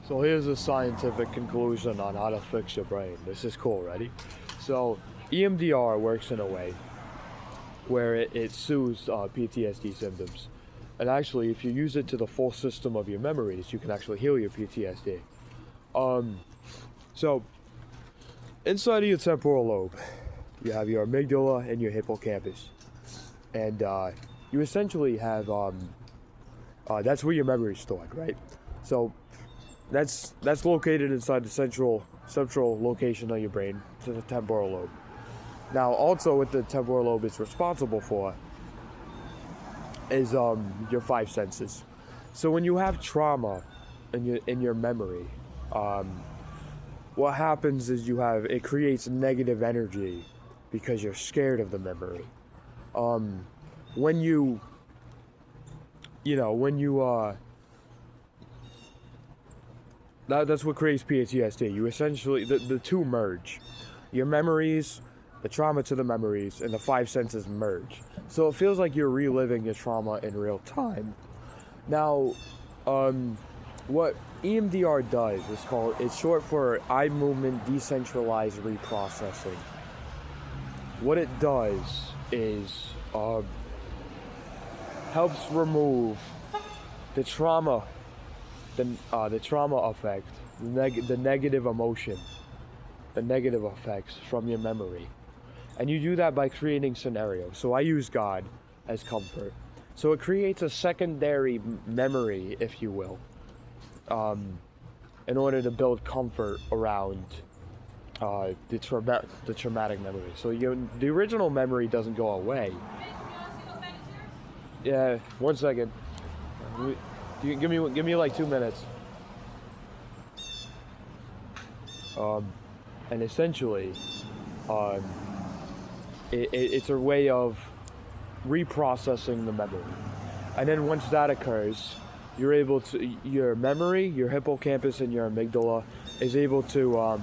So here's a scientific conclusion on how to fix your brain. This is cool, ready? So EMDR works in a way where it soothes PTSD symptoms. And actually, if you use it to the full system of your memories, you can actually heal your PTSD. So inside of your temporal lobe, you have your amygdala and your hippocampus. And you essentially have, that's where your memory is stored, right? So that's located inside the central location of your brain, to the temporal lobe. Now, also what the temporal lobe is responsible for is your five senses. So when you have trauma in your memory, what happens is it creates negative energy because you're scared of the memory. When you that's what creates PTSD. You essentially, the two merge. Your memories, the trauma to the memories, and the five senses merge. So it feels like you're reliving your trauma in real time. Now, what EMDR does it's short for eye movement decentralized reprocessing. What it does is helps remove the trauma, the trauma effect, the negative emotion, the negative effects from your memory. And you do that by creating scenarios. So I use God as comfort. So it creates a secondary memory, if you will, in order to build comfort around the traumatic memory. So the original memory doesn't go away. Yeah, 1 second. You give me like 2 minutes. And essentially, it's a way of reprocessing the memory. And then once that occurs, your memory, your hippocampus, and your amygdala is able to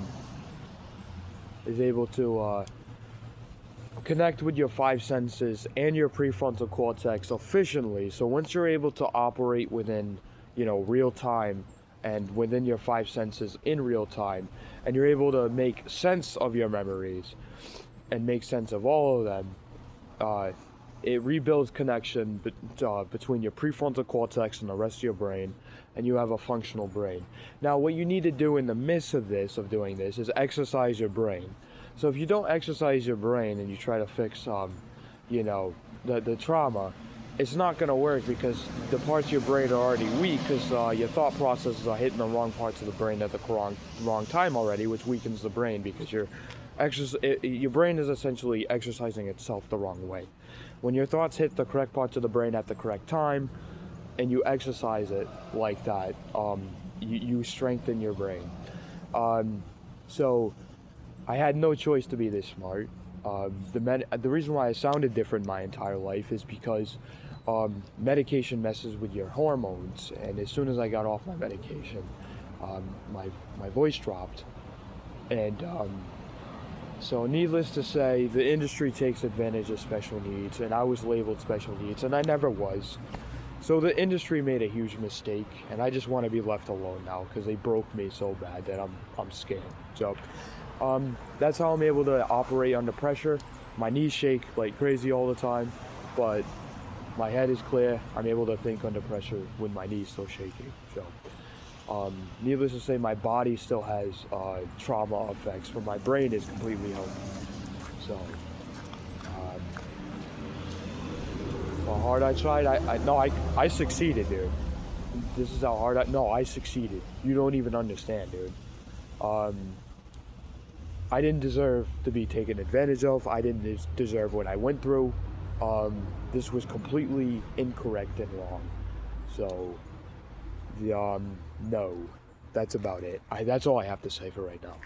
connect with your five senses and your prefrontal cortex efficiently. So once you're able to operate within, real time and within your five senses in real time, and you're able to make sense of your memories and make sense of all of them, it rebuilds connection between your prefrontal cortex and the rest of your brain, and you have a functional brain. Now, what you need to do in the midst of doing this, is exercise your brain. So if you don't exercise your brain and you try to fix, the trauma, it's not going to work, because the parts of your brain are already weak, because your thought processes are hitting the wrong parts of the brain at the wrong time already, which weakens the brain, because your brain is essentially exercising itself the wrong way. When your thoughts hit the correct parts of the brain at the correct time, and you exercise it like that, you strengthen your brain. So I had no choice to be this smart. The reason why I sounded different my entire life is because medication messes with your hormones, and as soon as I got off my medication, my voice dropped, and so needless to say, the industry takes advantage of special needs, and I was labeled special needs, and I never was. So the industry made a huge mistake, and I just want to be left alone now, because they broke me so bad that I'm scared. So that's how I'm able to operate under pressure. My knees shake like crazy all the time, but my head is clear. I'm able to think under pressure with my knees still shaking. So needless to say, my body still has trauma effects, but my brain is completely healthy. So how hard I tried, I succeeded, dude. This is how hard I succeeded. You don't even understand, dude. I didn't deserve to be taken advantage of. I didn't deserve what I went through. This was completely incorrect and wrong. So, no, that's about it. That's all I have to say for right now.